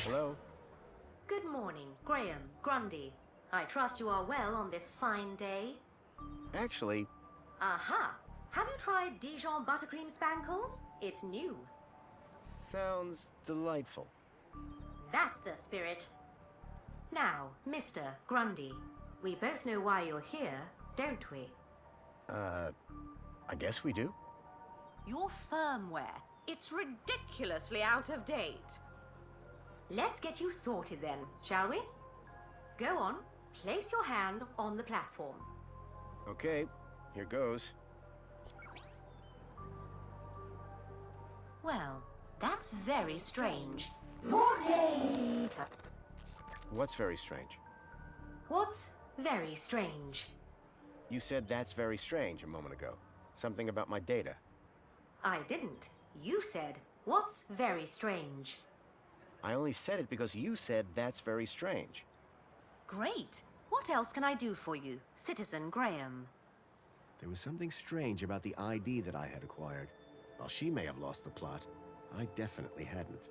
Hello? Good morning, Graham, Grundy. I trust you are well on this fine day. Actually, Aha! Have you tried Dijon buttercream spankles? It's new. sounds delightful. That's the spirit. Now, Mr. Grundy, we both know why you're here, don't we? I guess we do. Your firmware. It's ridiculously out of date. Let's get you sorted then, shall we? Go on, place your hand on the platform. Okay, here goes. Well, that's very strange. More data. What's very strange? What's very strange? You said that's very strange a moment ago. Something about my data. I didn't. You said, what's very strange? I only said it because you said that's very strange. Great. What else can I do for you, Citizen Graham? There was something strange about the ID that I had acquired. While she may have lost the plot, I definitely hadn't.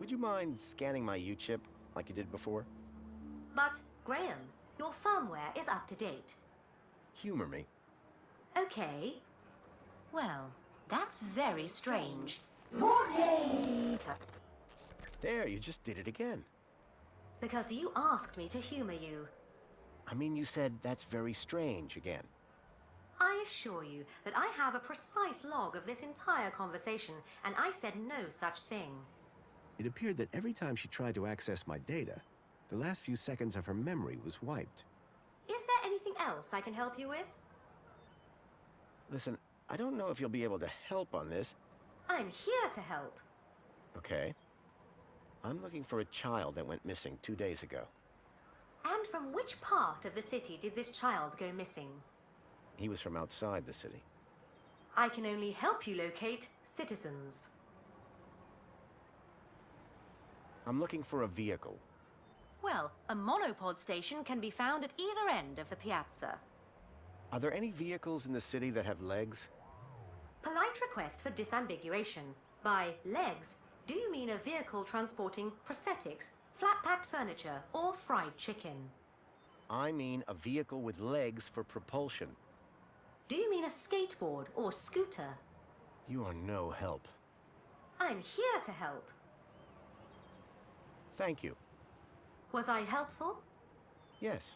Would you mind scanning my U-chip like you did before? But, Graham, your firmware is up to date. Humor me. Okay. Well, that's very strange. More data. There, you just did it again. Because you asked me to humor you. I mean, you said that's very strange again. I assure you that I have a precise log of this entire conversation, and I said no such thing. It appeared that every time she tried to access my data, the last few seconds of her memory was wiped. Is there anything else I can help you with? Listen, I don't know if you'll be able to help on this. I'm here to help. Okay. I'm looking for a child that went missing 2 days ago. And from which part of the city did this child go missing? He was from outside the city. I can only help you locate citizens. I'm looking for a vehicle. Well, a monopod station can be found at either end of the piazza. Are there any vehicles in the city that have legs? Polite request for disambiguation. By legs, do you mean a vehicle transporting prosthetics, flat-packed furniture, or fried chicken? I mean a vehicle with legs for propulsion. Do you mean a skateboard or scooter? You are no help. I'm here to help. Thank you. Was I helpful? Yes.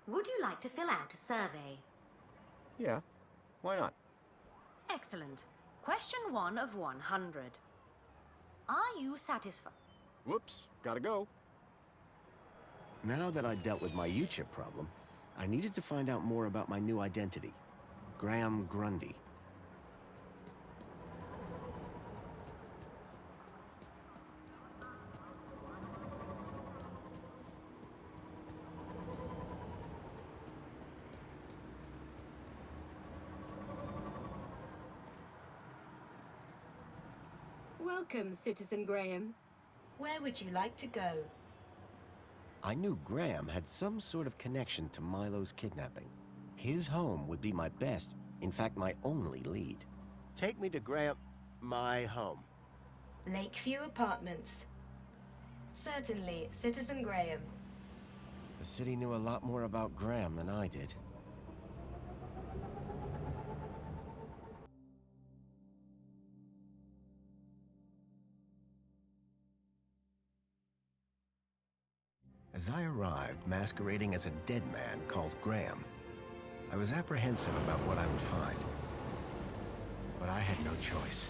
Would you like to fill out a survey? Yeah. Why not? Excellent. Question 1 of 100. Are you satisfied? Whoops. Gotta go. Now that I'd dealt with my U-chip problem, I needed to find out more about my new identity, Graham Grundy. Welcome, Citizen Graham. Where would you like to go? I knew Graham had some sort of connection to Milo's kidnapping. His home would be my best, in fact, my only lead. Take me to Graham... my home. Lakeview Apartments. Certainly, Citizen Graham. The city knew a lot more about Graham than I did. As I arrived, masquerading as a dead man called Graham, I was apprehensive about what I would find. But I had no choice.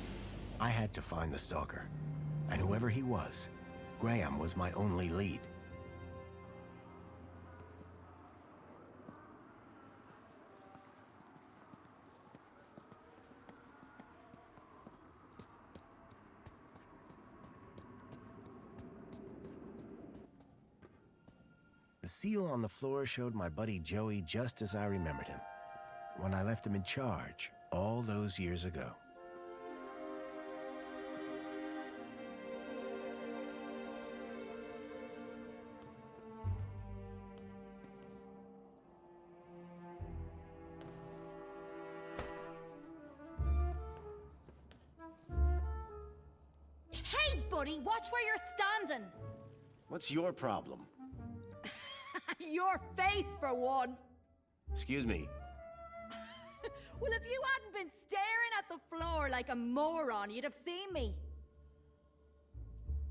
I had to find the stalker. And whoever he was, Graham was my only lead. The seal on the floor showed my buddy Joey just as I remembered him, when I left him in charge all those years ago. buddy. Watch where you're standing. What's your problem? Your face, for one. Excuse me. Well, if you hadn't been staring at the floor like a moron, you'd have seen me.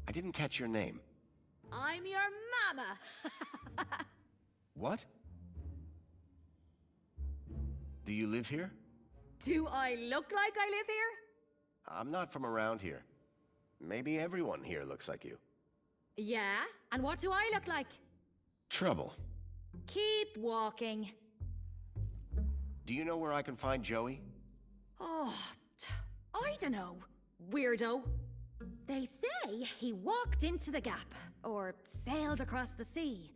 I didn't catch your name. I'm your mama. What? Do you live here? Do I look like I live here? I'm not from around here. Maybe everyone here looks like you. Yeah? And what do I look like? Trouble. Keep walking. Do you know where I can find Joey? Oh, I don't know. Weirdo. They say he walked into the gap, or sailed across the sea.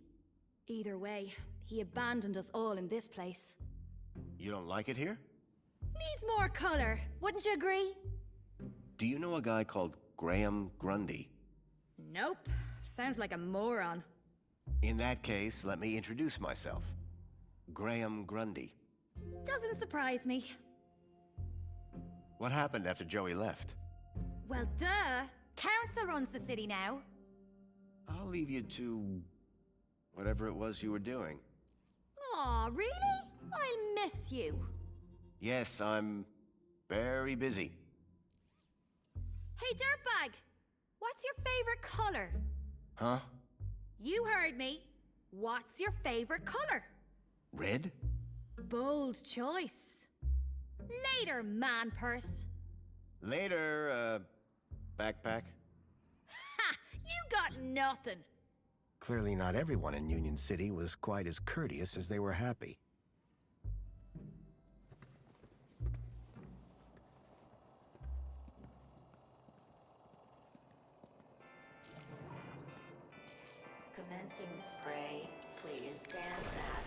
Either way, he abandoned us all in this place. You don't like it here? Needs more color, wouldn't you agree? Do you know a guy called Graham Grundy? Nope. Sounds like a moron. In that case, let me introduce myself. Graham Grundy. Doesn't surprise me. What happened after Joey left? Well, duh. Council runs the city now. I'll leave you to whatever it was you were doing. Aw, really? I'll miss you. Yes, I'm very busy. Hey, dirtbag! What's your favorite color? Huh? You heard me. What's your favorite color? Red? Bold choice. Later, man purse. Later, backpack. Ha! You got nothing. Clearly not everyone in Union City was quite as courteous as they were happy. Commencing spray. Please stand back.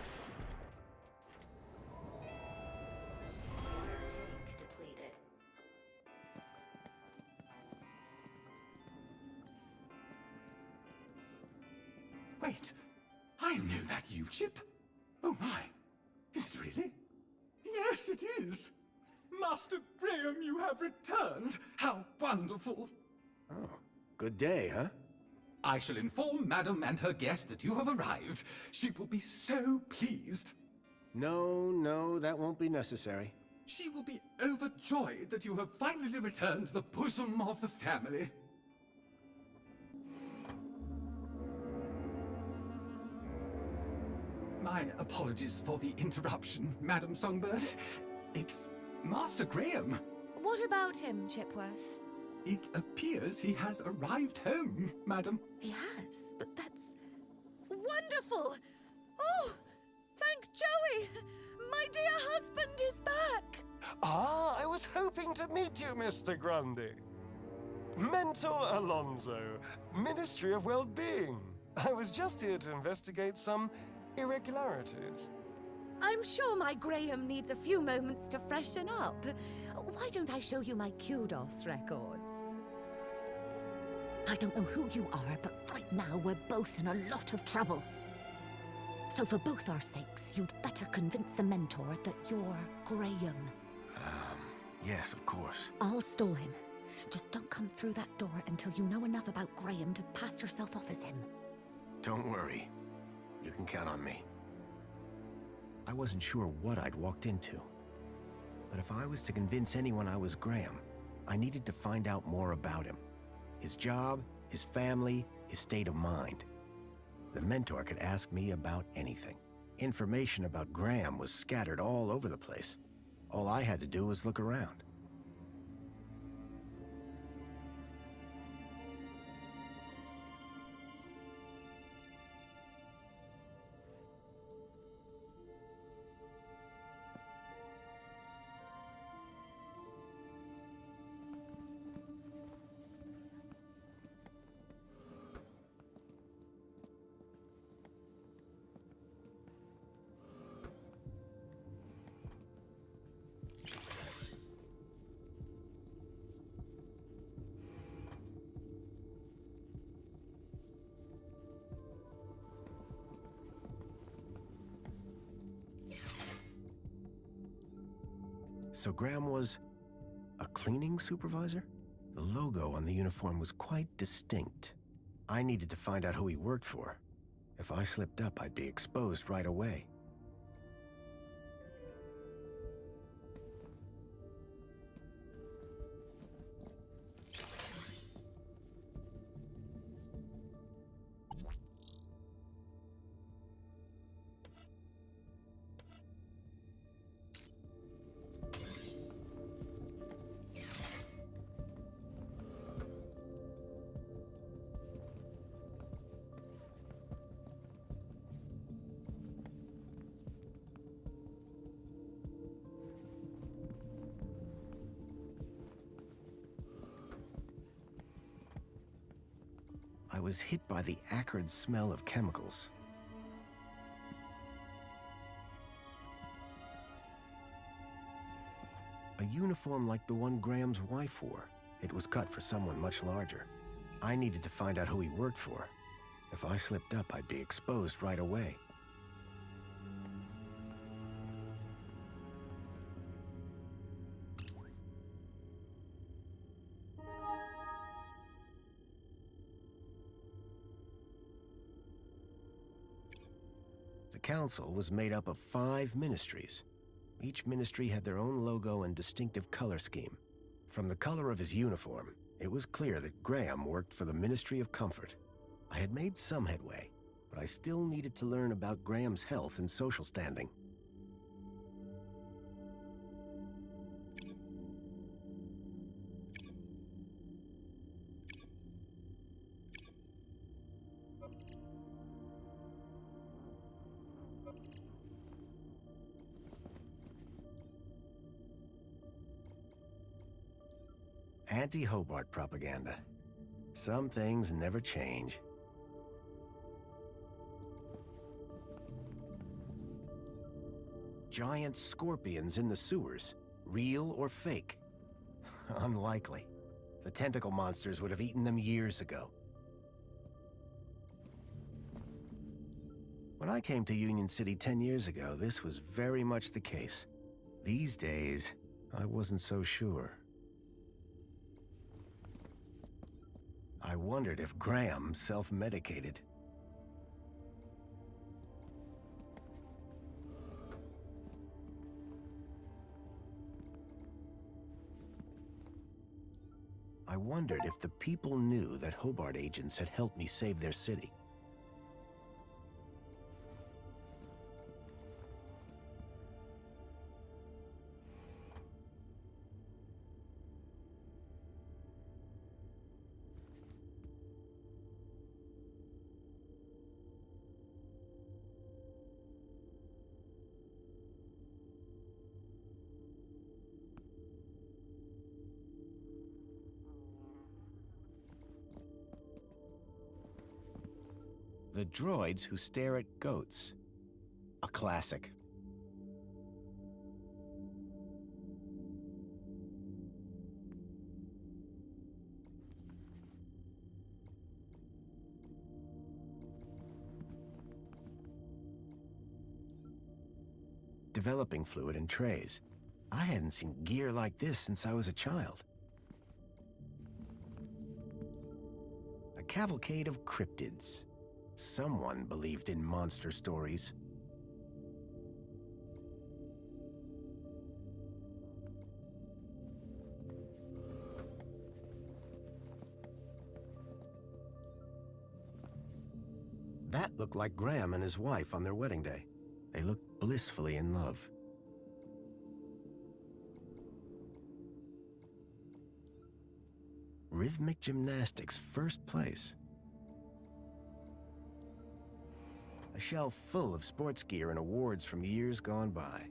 Water tank depleted. Wait, I know that you, Chip. Oh my, is it really? Yes, it is. Master Graham, you have returned. How wonderful. Oh, good day, huh? I shall inform Madam and her guest that you have arrived. She will be so pleased. No, that won't be necessary. She will be overjoyed that you have finally returned to the bosom of the family. My apologies for the interruption, Madam Songbird. It's Master Graham. What about him, Chipworth? It appears he has arrived home, Madam. He has, but that's wonderful! Oh, thank Joey! My dear husband is back! Ah, I was hoping to meet you, Mr. Grundy. Mentor Alonso, Ministry of Well-Being. I was just here to investigate some irregularities. I'm sure my Graham needs a few moments to freshen up. Why don't I show you my kudos records? I don't know who you are, but right now we're both in a lot of trouble. So for both our sakes, you'd better convince the mentor that you're Graham. Yes, of course. I'll stall him. Just don't come through that door until you know enough about Graham to pass yourself off as him. Don't worry. You can count on me. I wasn't sure what I'd walked into. But if I was to convince anyone I was Graham, I needed to find out more about him. His job, his family, his state of mind. The mentor could ask me about anything. Information about Graham was scattered all over the place. All I had to do was look around. So Graham was a cleaning supervisor? The logo on the uniform was quite distinct. I needed to find out who he worked for. If I slipped up, I'd be exposed right away. I was hit by the acrid smell of chemicals. A uniform like the one Graham's wife wore. It was cut for someone much larger. I needed to find out who he worked for. If I slipped up, I'd be exposed right away. The council was made up of 5 ministries. Each ministry had their own logo and distinctive color scheme. From the color of his uniform, it was clear that Graham worked for the Ministry of Comfort. I had made some headway, but I still needed to learn about Graham's health and social standing. Anti-Hobart propaganda. Some things never change. Giant scorpions in the sewers. Real or fake? Unlikely. The tentacle monsters would have eaten them years ago. When I came to Union City 10 years ago, this was very much the case. These days, I wasn't so sure. I wondered if Graham self-medicated. I wondered if the people knew that Hobart agents had helped me save their city. The droids who stare at goats. A classic. Developing fluid and trays. I hadn't seen gear like this since I was a child. A cavalcade of cryptids. Someone believed in monster stories. That looked like Graham and his wife on their wedding day. They looked blissfully in love. Rhythmic gymnastics, first place. A shelf full of sports gear and awards from years gone by.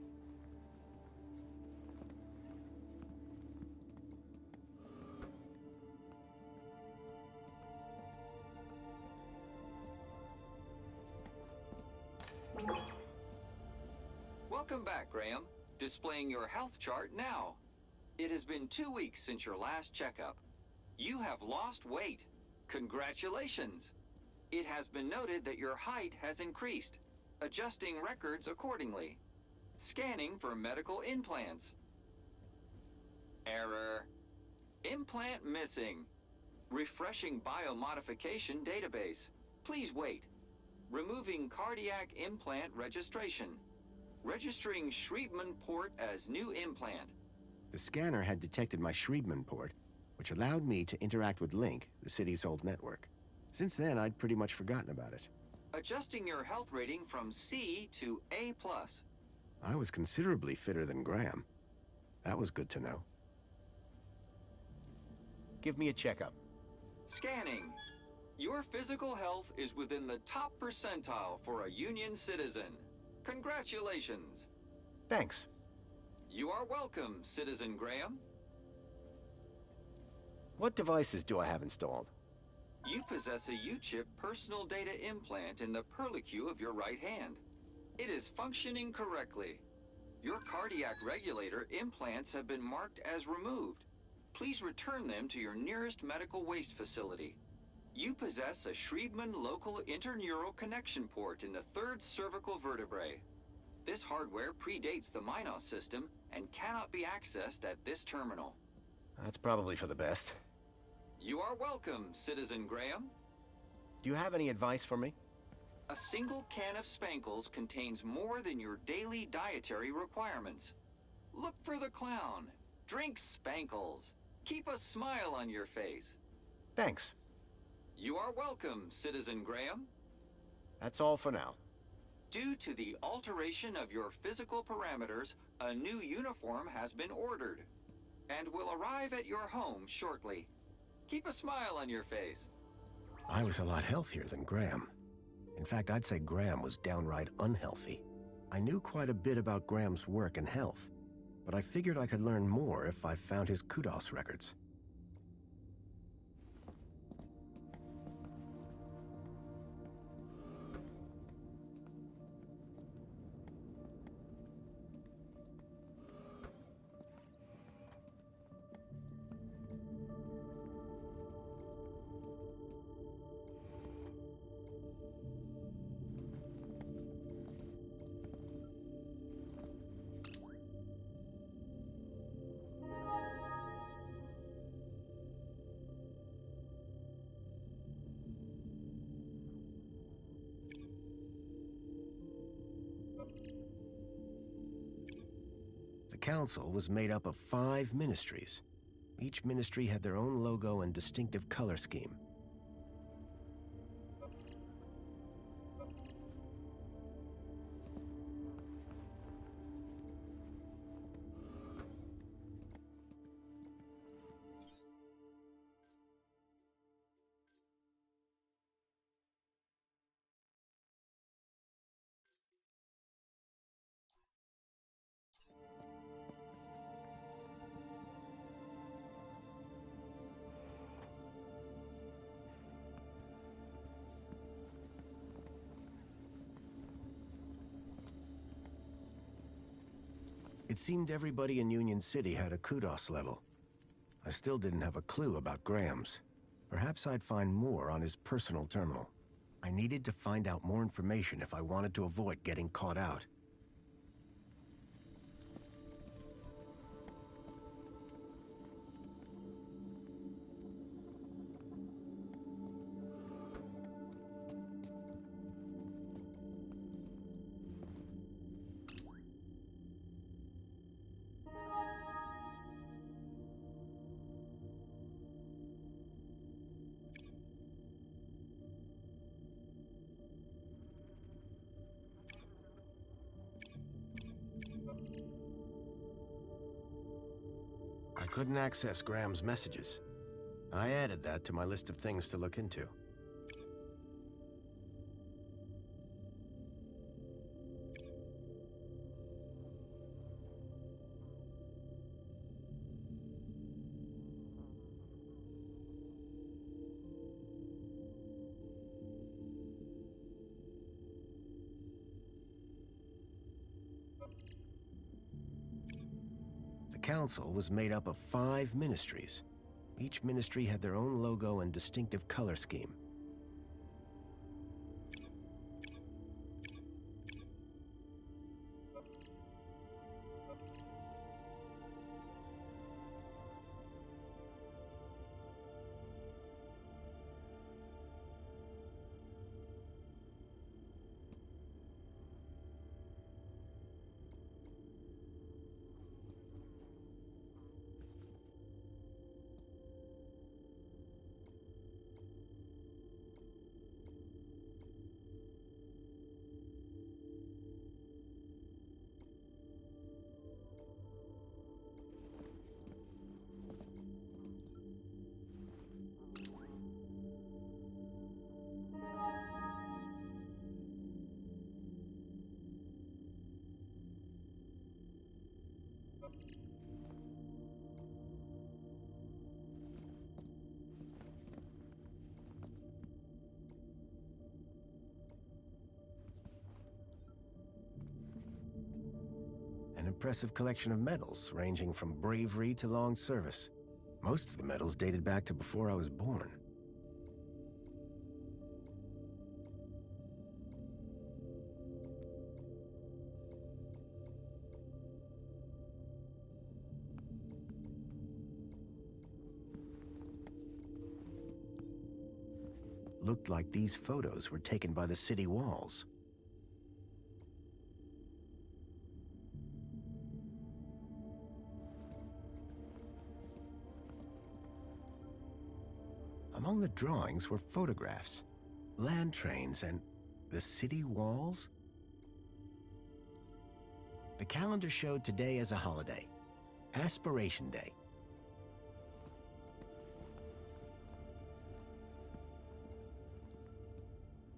Welcome back, Graham. Displaying your health chart now. It has been 2 weeks since your last checkup. You have lost weight. Congratulations. It has been noted that your height has increased, adjusting records accordingly. Scanning for medical implants. Error. Implant missing. Refreshing biomodification database. Please wait. Removing cardiac implant registration. Registering Schriebman port as new implant. The scanner had detected my Schriebman port, which allowed me to interact with Link, the city's old network. Since then, I'd pretty much forgotten about it. Adjusting your health rating from C to A+. I was considerably fitter than Graham. That was good to know. Give me a checkup. Scanning. Your physical health is within the top percentile for a Union citizen. Congratulations. Thanks. You are welcome, Citizen Graham. What devices do I have installed? You possess a U-chip personal data implant in the perlicue of your right hand. It is functioning correctly. Your cardiac regulator implants have been marked as removed. Please return them to your nearest medical waste facility. You possess a Schriebman local interneural connection port in the third cervical vertebrae. This hardware predates the Minos system and cannot be accessed at this terminal. That's probably for the best. You are welcome, Citizen Graham. Do you have any advice for me? A single can of Spankles contains more than your daily dietary requirements. Look for the clown. Drink Spankles. Keep a smile on your face. Thanks. You are welcome, Citizen Graham. That's all for now. Due to the alteration of your physical parameters, a new uniform has been ordered and will arrive at your home shortly. Keep a smile on your face. I was a lot healthier than Graham. In fact, I'd say Graham was downright unhealthy. I knew quite a bit about Graham's work and health, but I figured I could learn more if I found his kudos records. The council was made up of 5 ministries. Each ministry had their own logo and distinctive color scheme. It seemed everybody in Union City had a kudos level. I still didn't have a clue about Graham's. Perhaps I'd find more on his personal terminal. I needed to find out more information if I wanted to avoid getting caught out. I couldn't access Graham's messages. I added that to my list of things to look into. The council was made up of 5 ministries. Each ministry had their own logo and distinctive color scheme. impressive collection of medals, ranging from bravery to long service. Most of the medals dated back to before I was born. Looked like these photos were taken by the city walls. Among the drawings were photographs, land trains, and the city walls. The calendar showed today as a holiday, Aspiration Day.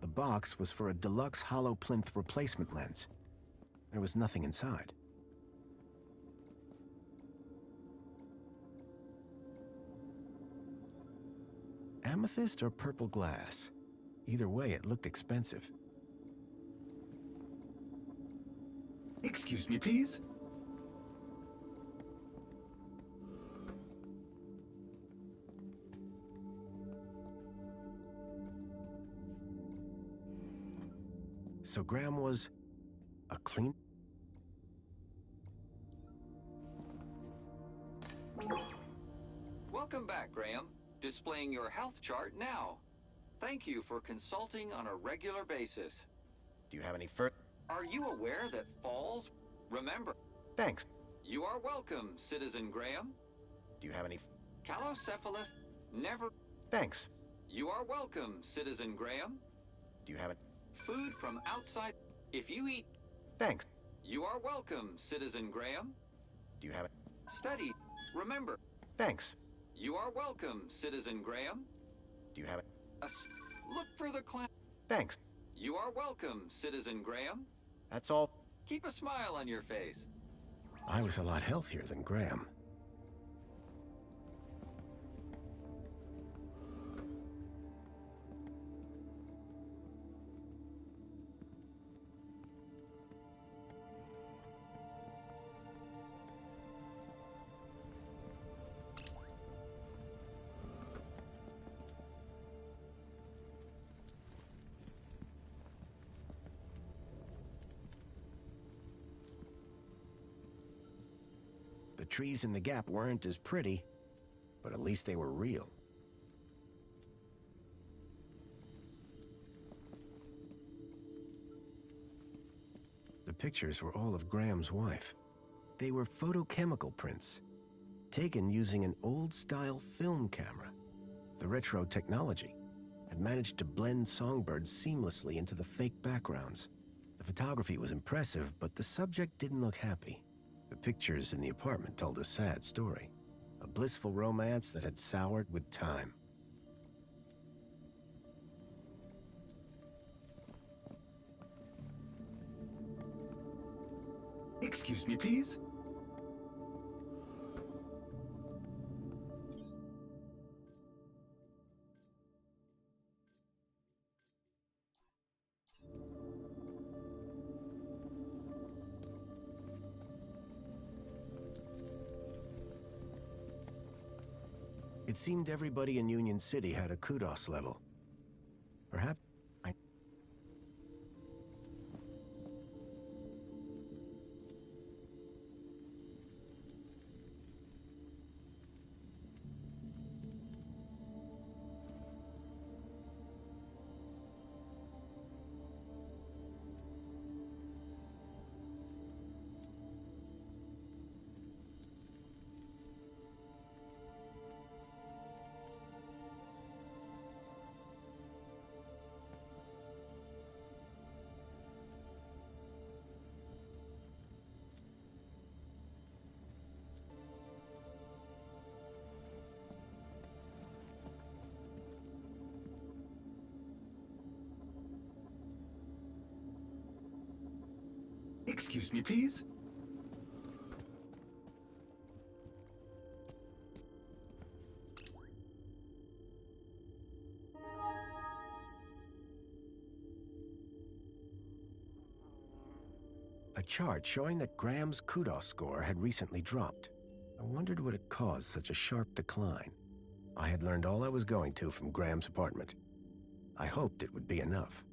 The box was for a deluxe hollow plinth replacement lens. There was nothing inside. Amethyst or purple glass? Either way, it looked expensive. Excuse me, please. So Graham was a clean... Welcome back, Graham. Displaying your health chart now. Thank you for consulting on a regular basis. Do you have any fur? Are you aware that falls? Remember. Thanks. You are welcome, Citizen Graham. Do you have any... Calocephalus never... Thanks. You are welcome, Citizen Graham. Do you have it? Food from outside. If you eat... Thanks. You are welcome, Citizen Graham. Do you have it? Study. Remember. Thanks. You are welcome, Citizen Graham. Do you have it? Look for the clan. Thanks. You are welcome, Citizen Graham. That's all. Keep a smile on your face. I was a lot healthier than Graham. The trees in the gap weren't as pretty, but at least they were real. The pictures were all of Graham's wife. They were photochemical prints, taken using an old-style film camera. The retro technology had managed to blend songbirds seamlessly into the fake backgrounds. The photography was impressive, but the subject didn't look happy. The pictures in the apartment told a sad story. A blissful romance that had soured with time. Excuse me, please. It seemed everybody in Union City had a kudos level. Perhaps I... Excuse me, please. A chart showing that Graham's kudos score had recently dropped. I wondered what had caused such a sharp decline. I had learned all I was going to from Graham's apartment. I hoped it would be enough.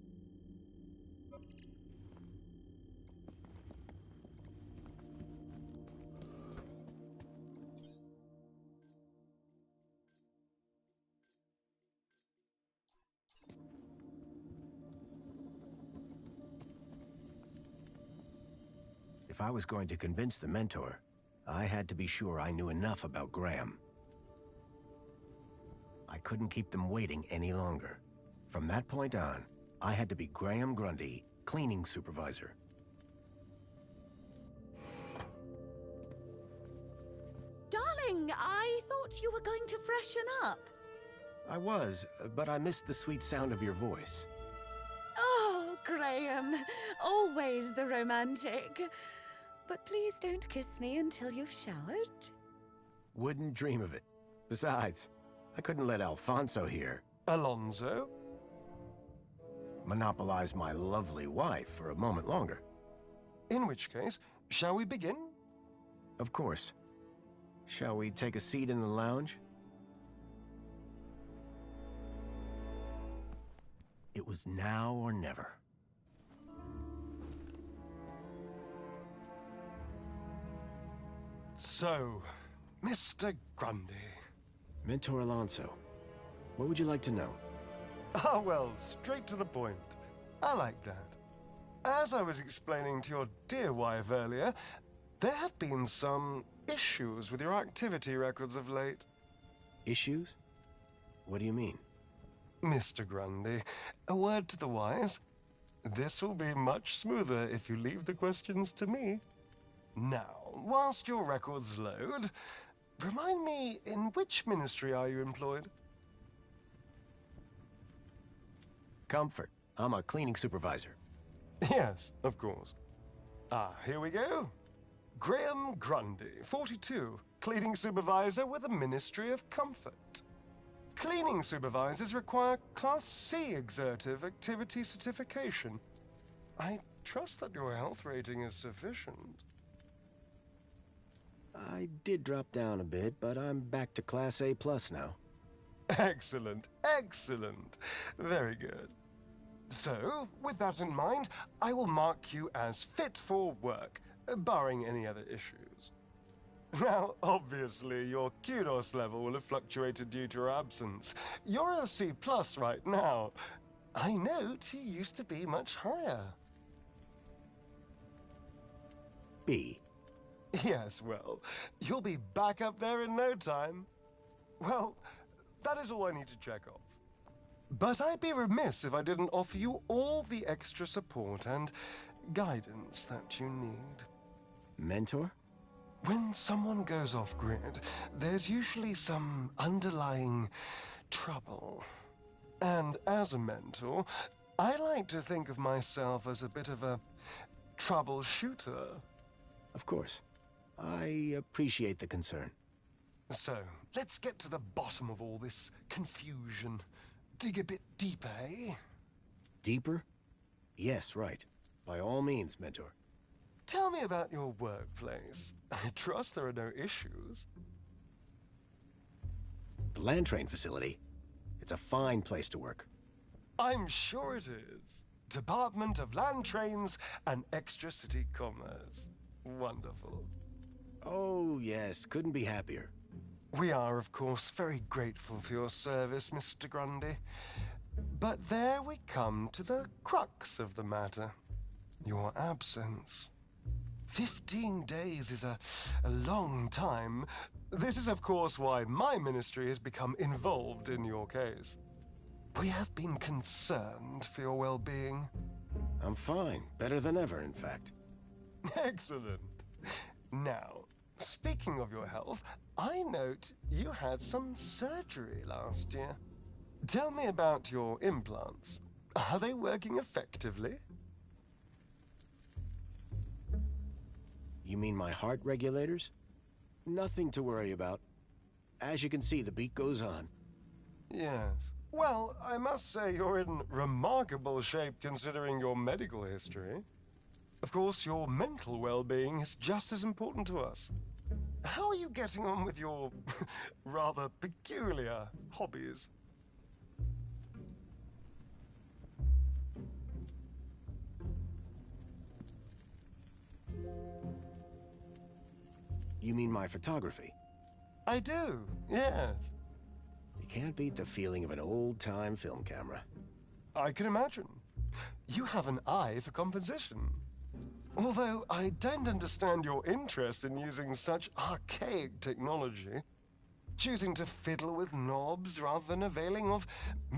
If I was going to convince the mentor, I had to be sure I knew enough about Graham. I couldn't keep them waiting any longer. From that point on, I had to be Graham Grundy, cleaning supervisor. Darling, I thought you were going to freshen up. I was, but I missed the sweet sound of your voice. Oh, Graham, always the romantic. But please don't kiss me until you've showered. Wouldn't dream of it. Besides, I couldn't let Alfonso here. Alonso? Monopolize my lovely wife for a moment longer. In which case, shall we begin? Of course. Shall we take a seat in the lounge? It was now or never. So, Mr. Grundy. Mentor Alonso, what would you like to know? Ah, well, straight to the point. I like that. As I was explaining to your dear wife earlier, there have been some issues with your activity records of late. Issues? What do you mean? Mr. Grundy, a word to the wise. This will be much smoother if you leave the questions to me. Now, whilst your records load, remind me, in which ministry are you employed? Comfort. I'm a cleaning supervisor. Yes, of course. Ah, here we go. Graham Grundy, 42, cleaning supervisor with the Ministry of Comfort. Cleaning supervisors require Class C exertive activity certification. I trust that your health rating is sufficient. I did drop down a bit, but I'm back to Class A+ now. Excellent, excellent. Very good. So, with that in mind, I will mark you as fit for work, barring any other issues. Now, obviously, your kudos level will have fluctuated due to your absence. You're a C+ right now. I note you used to be much higher. B. Yes, well, you'll be back up there in no time. Well, that is all I need to check off. But I'd be remiss if I didn't offer you all the extra support and guidance that you need. Mentor? When someone goes off-grid, there's usually some underlying trouble. And as a mentor, I like to think of myself as a bit of a troubleshooter. Of course. I appreciate the concern. So, let's get to the bottom of all this confusion. Dig a bit deeper, eh? Deeper? Yes, right. By all means, Mentor. Tell me about your workplace. I trust there are no issues. The land train facility. It's a fine place to work. I'm sure it is. Department of Land Trains and Extra City Commerce. Wonderful. Oh, yes. Couldn't be happier. We are, of course, very grateful for your service, Mr. Grundy. But there we come to the crux of the matter. Your absence. 15 days is a long time. This is, of course, why my ministry has become involved in your case. We have been concerned for your well-being. I'm fine. Better than ever, in fact. Excellent. Now, speaking of your health, I note you had some surgery last year. Tell me about your implants. Are they working effectively? You mean my heart regulators? Nothing to worry about. As you can see, the beat goes on. Yes. Well, I must say you're in remarkable shape considering your medical history. Of course, your mental well-being is just as important to us. How are you getting on with your rather peculiar hobbies? You mean my photography? I do, yes. You can't beat the feeling of an old-time film camera. I can imagine. You have an eye for composition. Although I don't understand your interest in using such archaic technology. Choosing to fiddle with knobs rather than availing of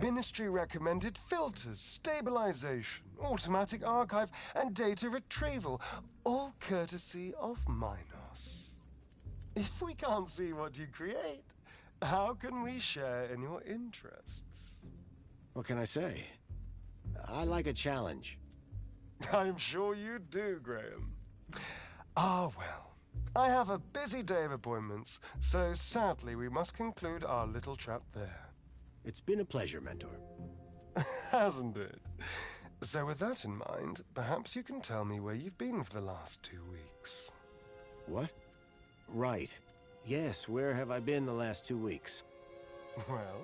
ministry-recommended filters, stabilization, automatic archive, and data retrieval, all courtesy of Minos. If we can't see what you create, how can we share in your interests? What can I say? I like a challenge. I'm sure you do, Graham. Ah, well. I have a busy day of appointments, so sadly we must conclude our little chat there. It's been a pleasure, Mentor. Hasn't it? So with that in mind, perhaps you can tell me where you've been for the last 2 weeks. What? Right. Yes, where have I been the last 2 weeks? Well?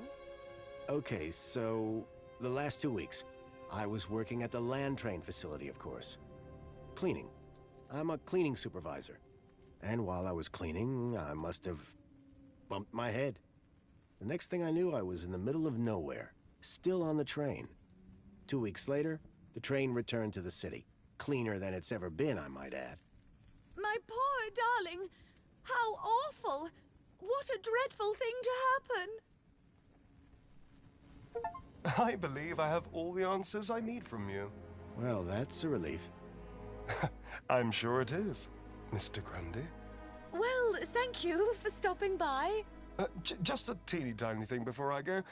Okay, so the last 2 weeks, I was working at the land train facility, of course. Cleaning. I'm a cleaning supervisor. And while I was cleaning, I must have bumped my head. The next thing I knew, I was in the middle of nowhere, still on the train. 2 weeks later, the train returned to the city. Cleaner than it's ever been, I might add. My poor darling! How awful! What a dreadful thing to happen! I believe I have all the answers I need from you. Well, that's a relief. I'm sure it is, Mr. Grundy. Well, thank you for stopping by. Just a teeny tiny thing before I go.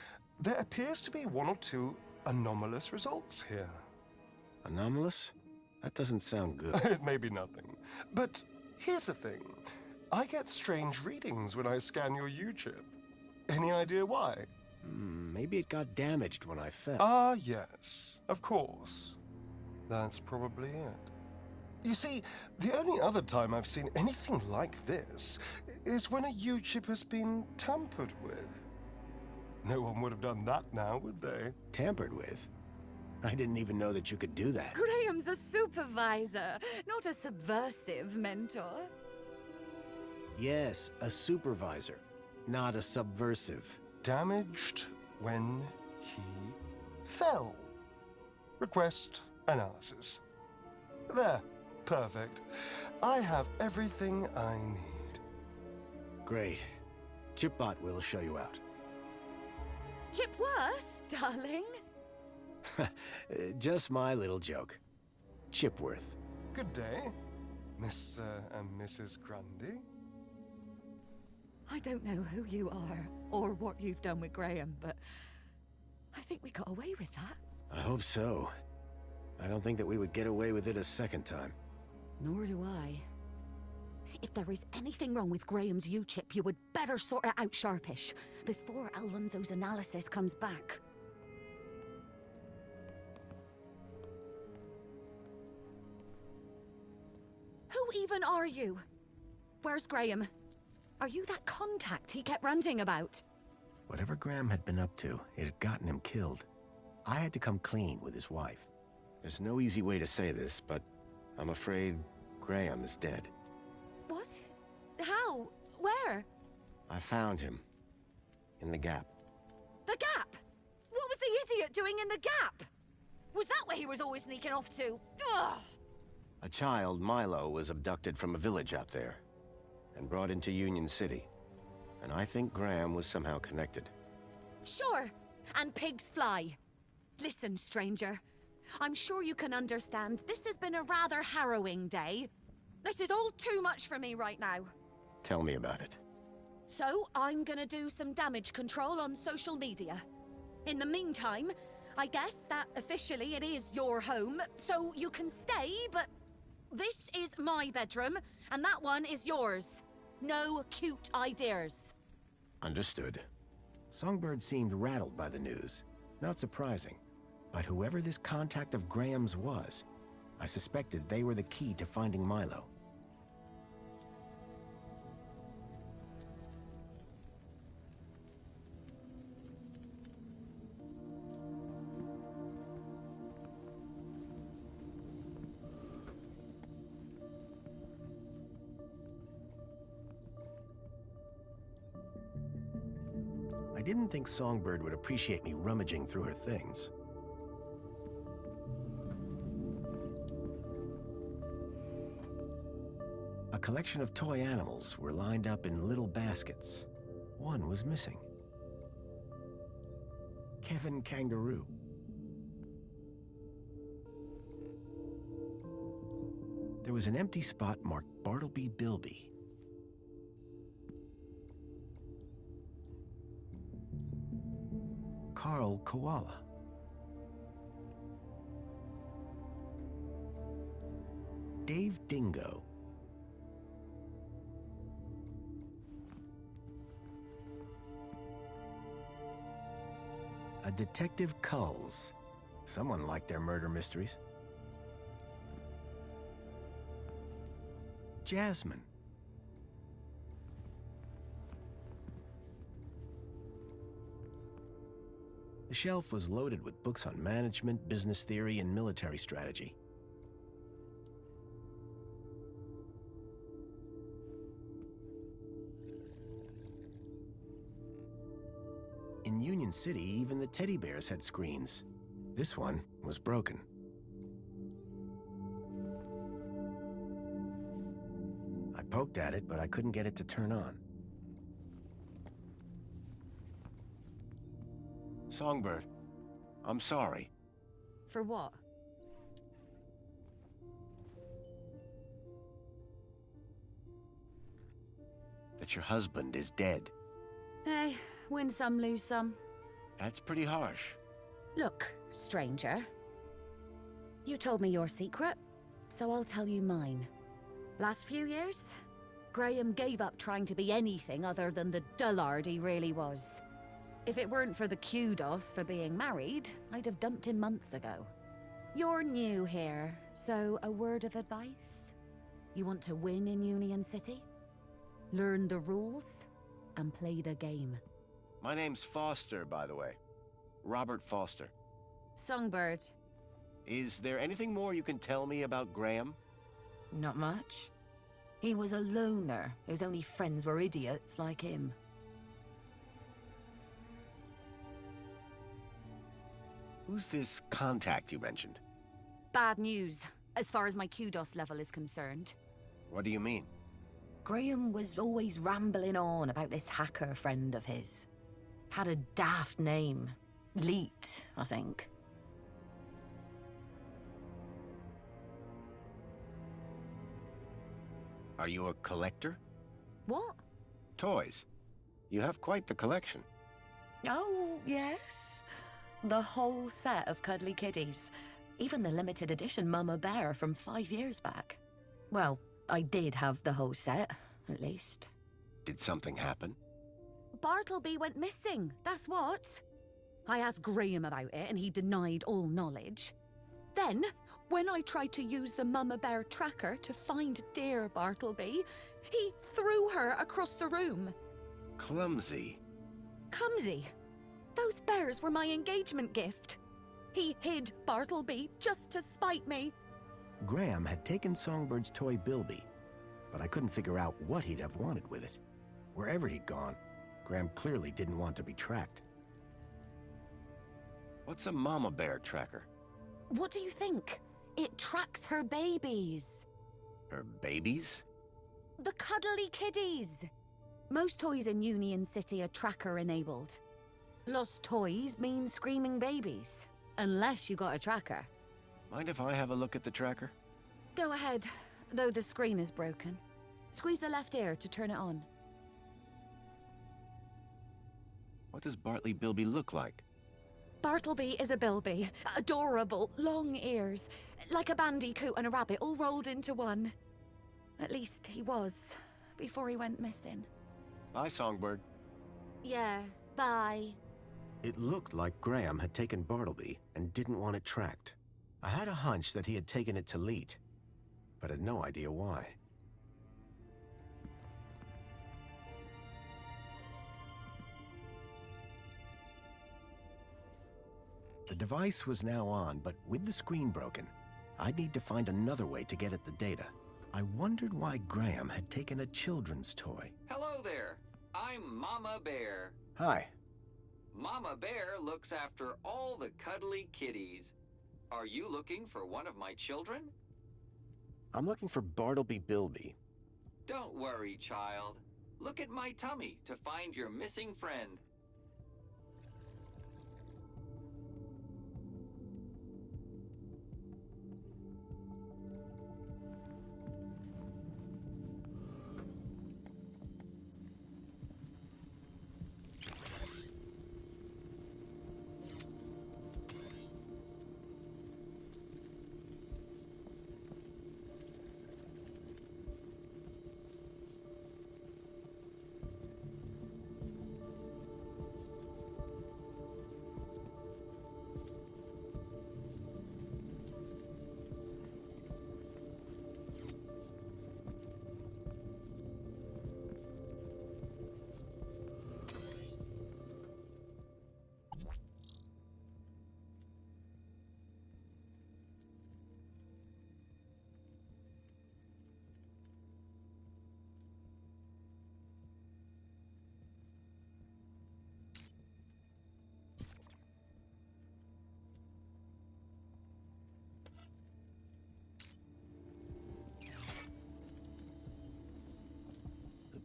There appears to be 1 or 2 anomalous results here. Anomalous? That doesn't sound good. It may be nothing. But here's the thing. I get strange readings when I scan your U-chip. Any idea why? Maybe it got damaged when I fell. Ah, yes. Of course. That's probably it. You see, the only other time I've seen anything like this is when a U-chip has been tampered with. No one would have done that now, would they? Tampered with? I didn't even know that you could do that. Graham's a supervisor, not a subversive mentor. Yes, a supervisor, not a subversive. Damaged when he fell. Request analysis. There. Perfect. I have everything I need. Great. Chipbot will show you out. Chipworth, darling? Just my little joke. Chipworth. Good day, Mr. and Mrs. Grundy. I don't know who you are or what you've done with Graham, but I think we got away with that. I hope so. I don't think that we would get away with it a second time. Nor do I. If there is anything wrong with Graham's U-chip, you would better sort it out sharpish, before Alonso's analysis comes back. Who even are you? Where's Graham? Are you that contact he kept ranting about? Whatever Graham had been up to, it had gotten him killed. I had to come clean with his wife. There's no easy way to say this, but I'm afraid Graham is dead. What? How? Where? I found him. In the Gap. The Gap? What was the idiot doing in the Gap? Was that where he was always sneaking off to? Ugh! A child, Milo, was abducted from a village out there and brought into Union City. And I think Graham was somehow connected. Sure, and pigs fly. Listen, stranger. I'm sure you can understand this has been a rather harrowing day. This is all too much for me right now. Tell me about it. So, I'm gonna do some damage control on social media. In the meantime, I guess that officially it is your home, so you can stay, but this is my bedroom, and that one is yours. No cute ideas. Understood. Songbird seemed rattled by the news. Not surprising. But whoever this contact of Graham's was, I suspected they were the key to finding Milo. I didn't think Songbird would appreciate me rummaging through her things. A collection of toy animals were lined up in little baskets. One was missing. Kevin Kangaroo. There was an empty spot marked Bartleby Bilby. Carl Koala. Dave Dingo. A Detective Culls. Someone liked their murder mysteries. Jasmine. The shelf was loaded with books on management, business theory, and military strategy. In Union City, even the teddy bears had screens. This one was broken. I poked at it, but I couldn't get it to turn on. Songbird, I'm sorry. For what? That your husband is dead. Hey, win some, lose some. That's pretty harsh. Look, stranger. You told me your secret, so I'll tell you mine. Last few years, Graham gave up trying to be anything other than the dullard he really was. If it weren't for the kudos for being married, I'd have dumped him months ago. You're new here, so a word of advice? You want to win in Union City? Learn the rules and play the game. My name's Foster, by the way. Robert Foster. Songbird. Is there anything more you can tell me about Graham? Not much. He was a loner whose only friends were idiots like him. Who's this contact you mentioned? Bad news, as far as my kudos level is concerned. What do you mean? Graham was always rambling on about this hacker friend of his. Had a daft name. Leet, I think. Are you a collector? What? Toys. You have quite the collection. Oh, yes. The whole set of cuddly kiddies. Even the limited edition Mama Bear from 5 years back. Well, I did have the whole set, at least. Did something happen? Bartleby went missing, that's what. I asked Graham about it and he denied all knowledge. Then, when I tried to use the Mama Bear tracker to find dear Bartleby, he threw her across the room. Clumsy. Clumsy? Those bears were my engagement gift. He hid Bartleby just to spite me. Graham had taken Songbird's toy Bilby, but I couldn't figure out what he'd have wanted with it. Wherever he'd gone, Graham clearly didn't want to be tracked. What's a mama bear tracker? What do you think? It tracks her babies. Her babies? The cuddly kiddies. Most toys in Union City are tracker-enabled. Lost toys mean screaming babies. Unless you got a tracker. Mind if I have a look at the tracker? Go ahead, though the screen is broken. Squeeze the left ear to turn it on. What does Bartleby Bilby look like? Bartleby is a bilby. Adorable, long ears. Like a bandicoot and a rabbit all rolled into one. At least he was, before he went missing. Bye, Songbird. Yeah, bye. It looked like Graham had taken Bartleby and didn't want it tracked. I had a hunch that he had taken it to Leet, but had no idea why. The device was now on, but with the screen broken, I'd need to find another way to get at the data. I wondered why Graham had taken a children's toy. Hello there. I'm Mama Bear. Hi. Mama Bear looks after all the cuddly kitties. Are you looking for one of my children? I'm looking for Bartleby Bilby. Don't worry, child. Look at my tummy to find your missing friend.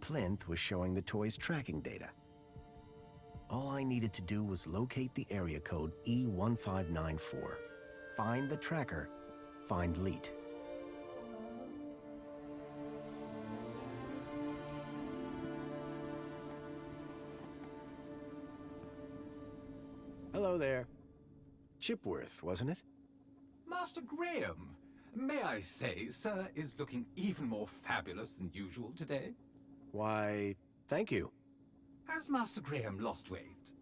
Plinth was showing the toy's tracking data. All I needed to do was locate the area code E1594, find the tracker, find Leet. Hello there. Chipworth, wasn't it? Master Graham, may I say, sir is looking even more fabulous than usual today. Why, thank you. Has Master Graham lost weight?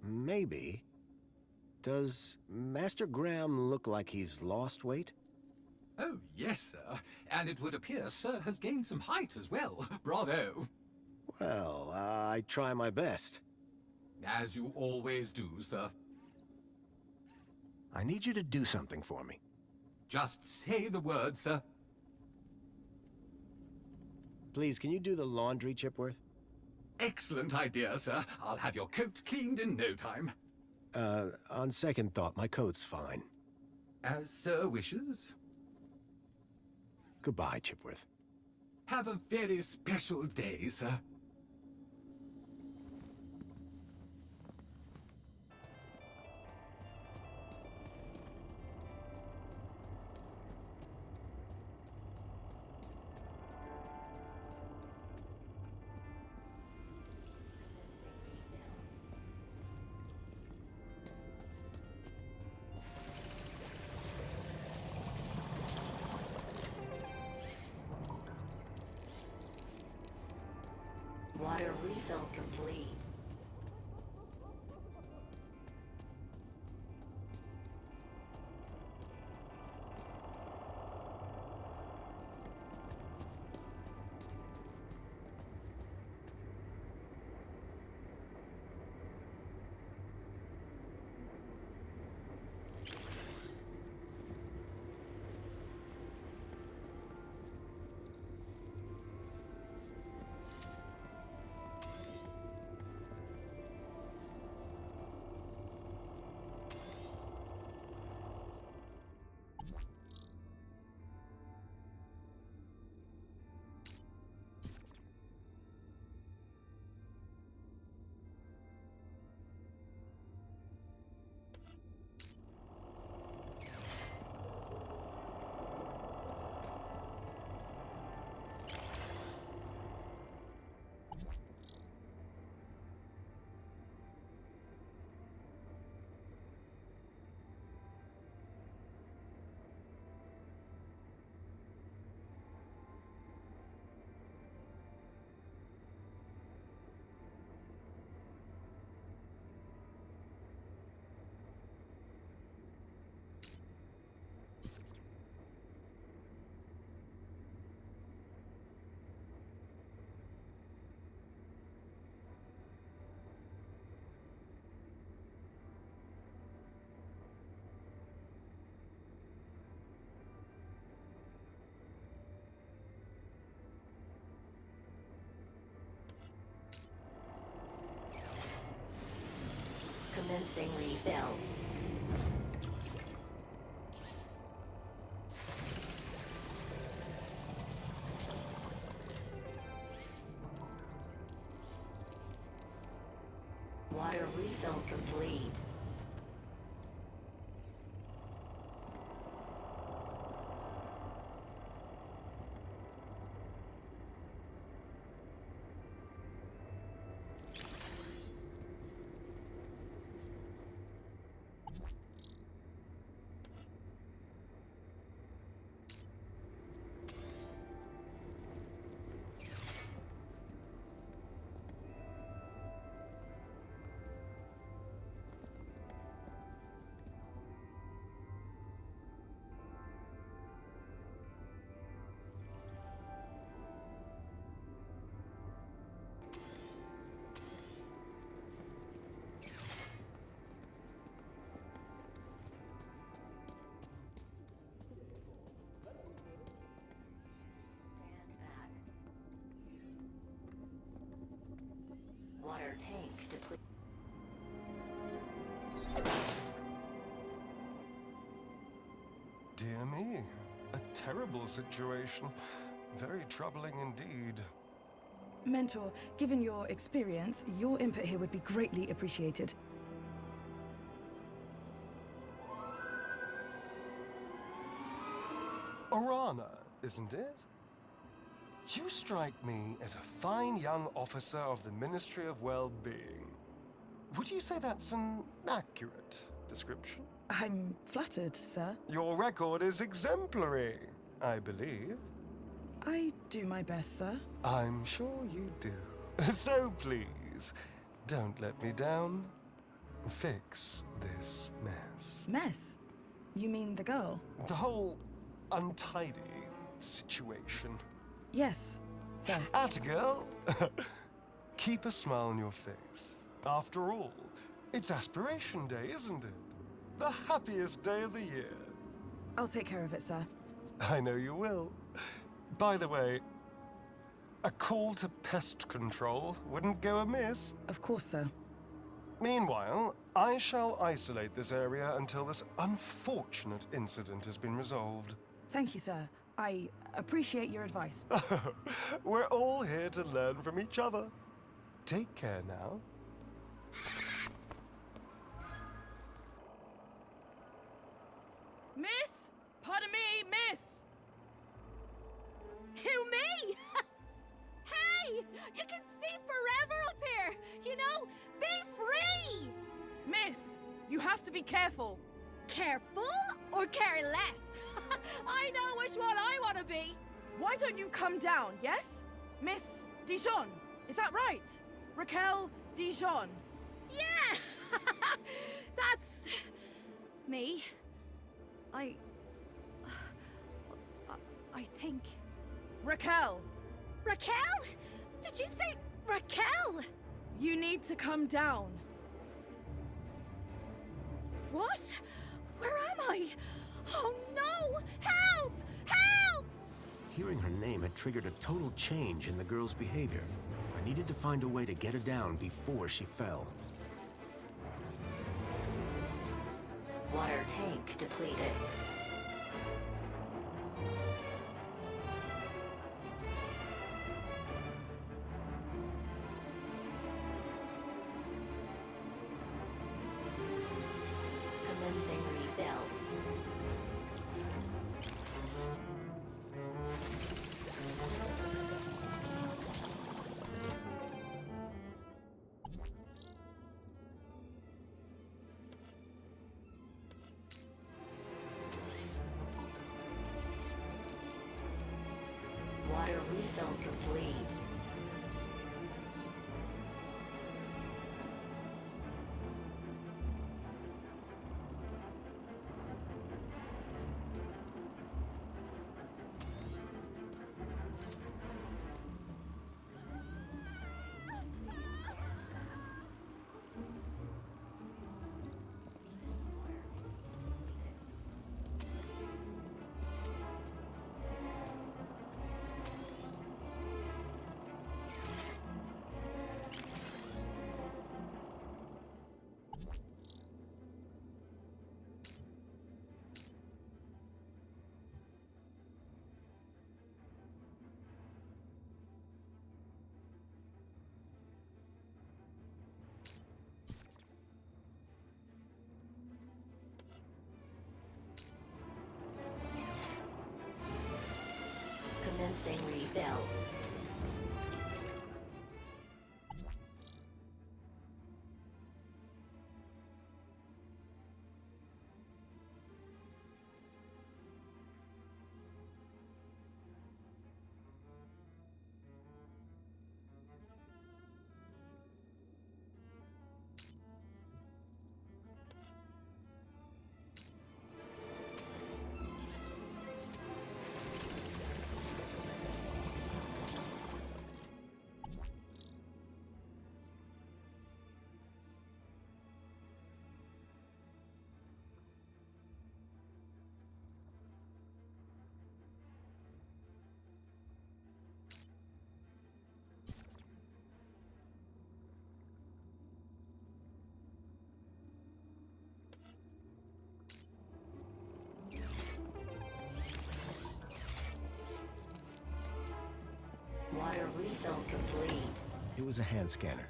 Maybe. Does Master Graham look like he's lost weight? Oh, yes, sir. And it would appear sir has gained some height as well. Bravo. Well, I try my best. As you always do, sir. I need you to do something for me. Just say the word, sir. Please, can you do the laundry, Chipworth? Excellent idea, sir. I'll have your coat cleaned in no time. On second thought, my coat's fine. As sir wishes. Goodbye, Chipworth. Have a very special day, sir. Water refill complete. Commencing refill. Water refill complete. Water tank depleted. Dear me, a terrible situation. Very troubling indeed. Mentor, given your experience, your input here would be greatly appreciated. Orana, isn't it? You strike me as a fine young officer of the Ministry of Well-Being. Would you say that's an accurate description? I'm flattered, sir. Your record is exemplary, I believe. I do my best, sir. I'm sure you do. So please, don't let me down. Fix this mess. Mess? You mean the girl? The whole untidy situation. Yes, sir. Atta girl. Keep a smile on your face. After all, it's Aspiration Day, isn't it? The happiest day of the year. I'll take care of it, sir. I know you will. By the way, a call to pest control wouldn't go amiss. Of course, sir. Meanwhile, I shall isolate this area until this unfortunate incident has been resolved. Thank you, sir. I appreciate your advice. We're all here to learn from each other. Take care now. Miss! Pardon me, miss! Who, me? Hey! You can see forever up here! You know, be free! Miss, you have to be careful. Careful or careless? I know which one I want to be. Why don't you come down, yes? Miss Dijon, is that right? Raquel Dijon. Yeah! That's... me. I think... Raquel! Raquel? Did you say Raquel? You need to come down. What? Where am I? Oh no! Help! Help! Hearing her name had triggered a total change in the girl's behavior. I needed to find a way to get her down before she fell. Water tank depleted. Commencing refill. Water refill complete. Commencing refill. Water refill complete. It was a hand scanner.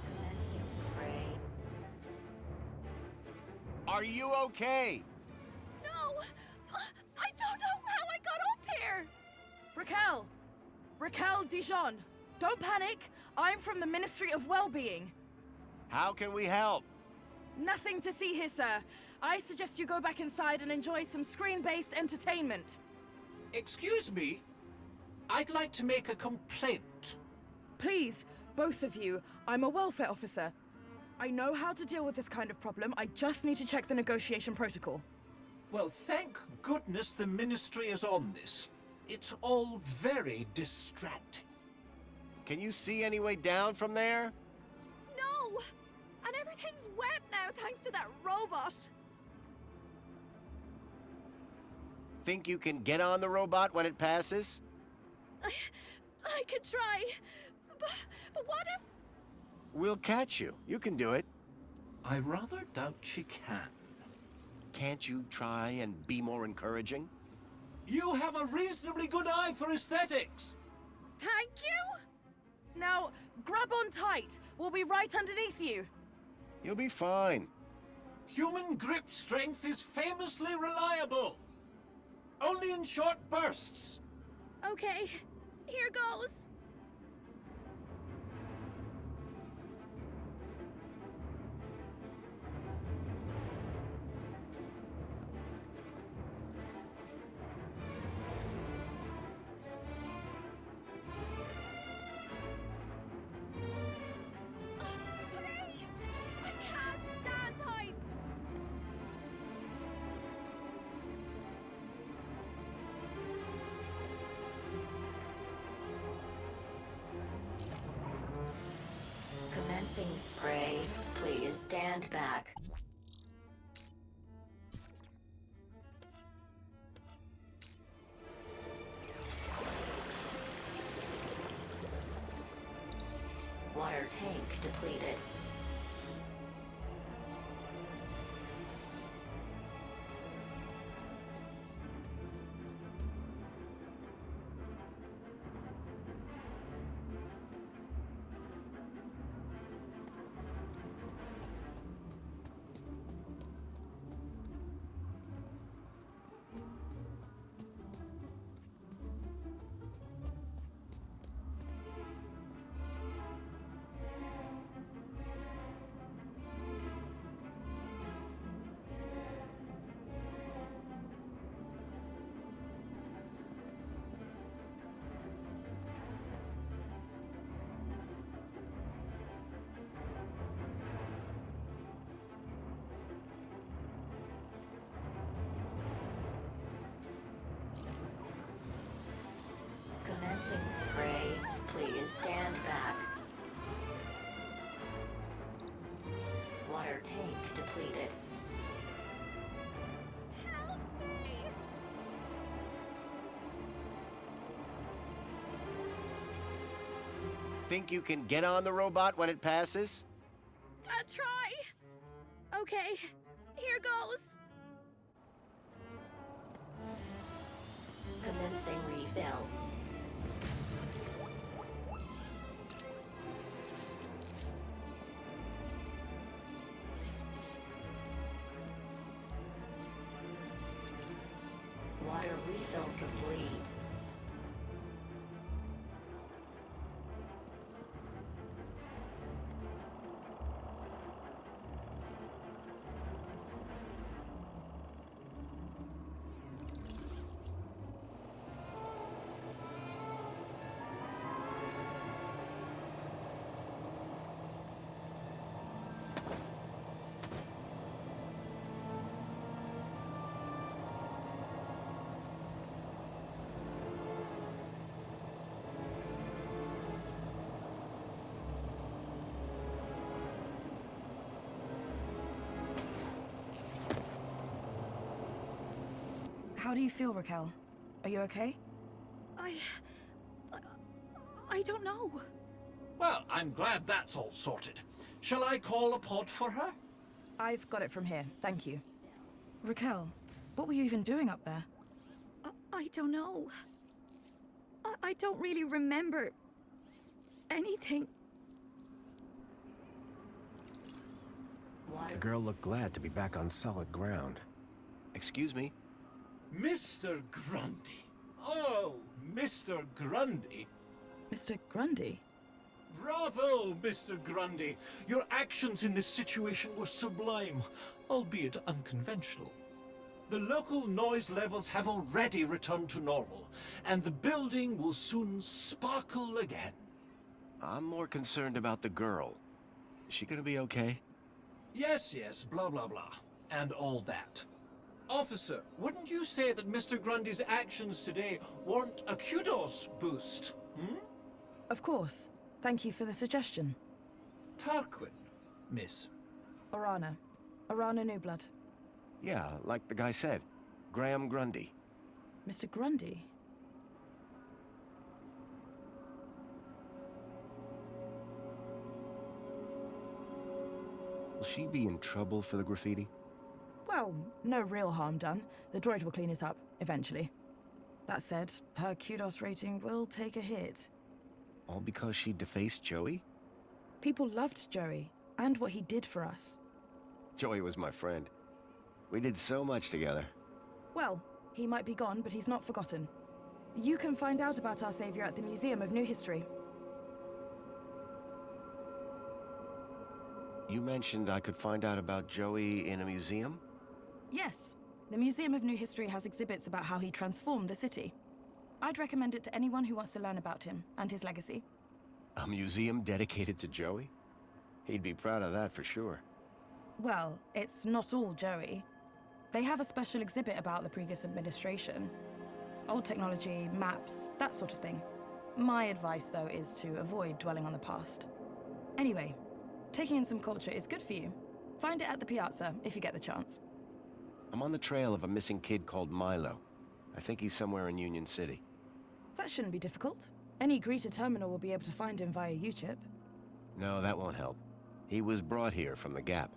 Commencing spray. Are you okay? No! I don't know how I got up here! Raquel! Raquel Dijon! Don't panic! I'm from the Ministry of Well-being. How can we help? Nothing to see here, sir. I suggest you go back inside and enjoy some screen-based entertainment. Excuse me? I'd like to make a complaint. Please, both of you. I'm a welfare officer. I know how to deal with this kind of problem. I just need to check the negotiation protocol. Well, thank goodness the Ministry is on this. It's all very distracting. Can you see any way down from there? No! And everything's wet now thanks to that robot. Think you can get on the robot when it passes? I could try. But what if... We'll catch you. You can do it. I rather doubt she can. Can't you try and be more encouraging? You have a reasonably good eye for aesthetics. Thank you? Now, grab on tight. We'll be right underneath you. You'll be fine. Human grip strength is famously reliable. Only in short bursts. Okay, here goes. Please! I can't stand heights! Commencing spray. Please stand back. Water tank depleted. Commencing spray. Please stand back. Water tank depleted. Help me! Think you can get on the robot when it passes? I'll try. Okay, here goes. Commencing refill. Water refill complete. How do you feel, Raquel? Are you okay? I don't know. Well, I'm glad that's all sorted. Shall I call a pod for her? I've got it from here, thank you. Raquel, what were you even doing up there? I don't know. I don't really remember anything. The girl looked glad to be back on solid ground. Excuse me? Mr. Grundy. Oh, Mr. Grundy. Mr. Grundy? Bravo, Mr. Grundy. Your actions in this situation were sublime, albeit unconventional. The local noise levels have already returned to normal, and the building will soon sparkle again. I'm more concerned about the girl. Is she gonna be okay? Yes, blah, blah, blah, and all that. Officer, wouldn't you say that Mr. Grundy's actions today warrant a kudos boost, hmm? Of course. Thank you for the suggestion. Tarquin, miss. Orana. Orana Newblood. Yeah, like the guy said. Graham Grundy. Mr. Grundy? Will she be in trouble for the graffiti? Well, no real harm done. The droid will clean it up, eventually. That said, her kudos rating will take a hit. All because she defaced Joey? People loved Joey, and what he did for us. Joey was my friend. We did so much together. Well, he might be gone, but he's not forgotten. You can find out about our savior at the Museum of New History. You mentioned I could find out about Joey in a museum? Yes. The Museum of New History has exhibits about how he transformed the city. I'd recommend it to anyone who wants to learn about him and his legacy. A museum dedicated to Joey? He'd be proud of that for sure. Well, it's not all Joey. They have a special exhibit about the previous administration. Old technology, maps, that sort of thing. My advice, though, is to avoid dwelling on the past. Anyway, taking in some culture is good for you. Find it at the Piazza, if you get the chance. I'm on the trail of a missing kid called Milo. I think he's somewhere in Union City. That shouldn't be difficult. Any greeter terminal will be able to find him via U-chip. No, that won't help. He was brought here from the Gap.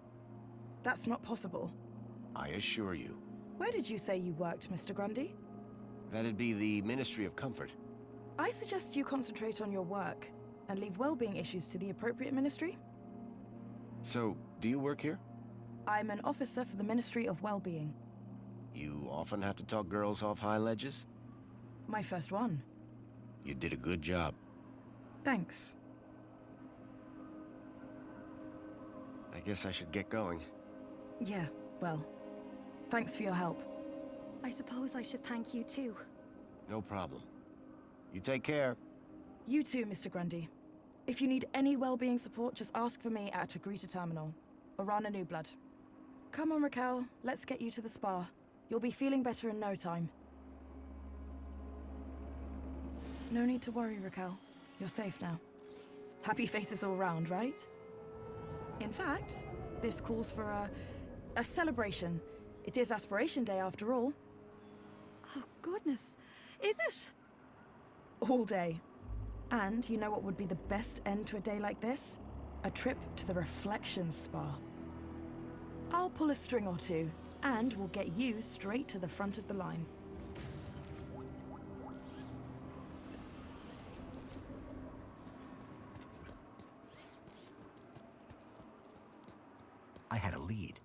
That's not possible. I assure you. Where did you say you worked, Mr. Grundy? That'd be the Ministry of Comfort. I suggest you concentrate on your work and leave well-being issues to the appropriate ministry. So, do you work here? I'm an officer for the Ministry of Well-being. You often have to talk girls off high ledges? My first one. You did a good job. Thanks. I guess I should get going. Yeah, well, thanks for your help. I suppose I should thank you too. No problem. You take care. You too, Mr. Grundy. If you need any well-being support, just ask for me at a greeter terminal. Orana Newblood. Come on, Raquel. Let's get you to the spa. You'll be feeling better in no time. No need to worry, Raquel. You're safe now. Happy faces all round, right? In fact, this calls for a celebration. It is Aspiration Day after all. Oh, goodness. Is it? All day. And you know what would be the best end to a day like this? A trip to the Reflection Spa. I'll pull a string or two, and we'll get you straight to the front of the line. lead.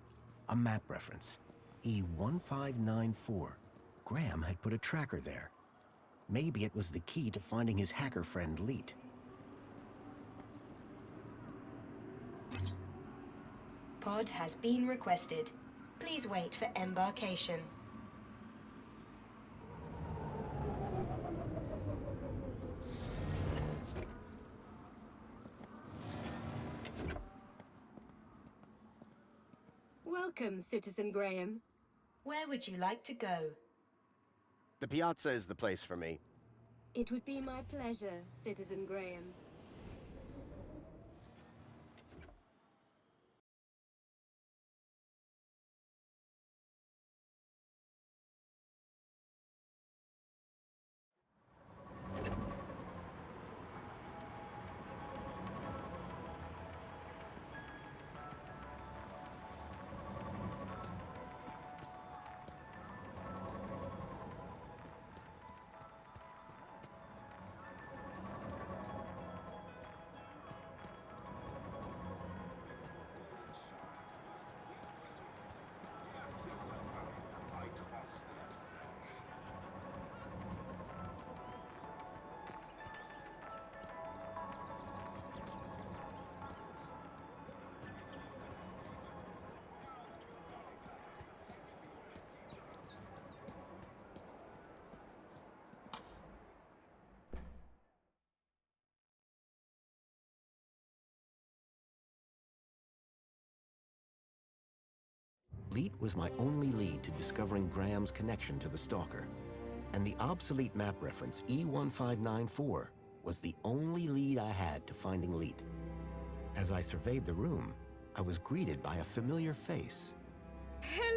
A map reference. E1594. Graham had put a tracker there. Maybe it was the key to finding his hacker friend, Leet. Pod has been requested. Please wait for embarkation. Welcome, Citizen Graham. Where would you like to go? The piazza is the place for me. It would be my pleasure, Citizen Graham. Leet was my only lead to discovering Graham's connection to the Stalker. And the obsolete map reference E1594 was the only lead I had to finding Leet. As I surveyed the room, I was greeted by a familiar face. Who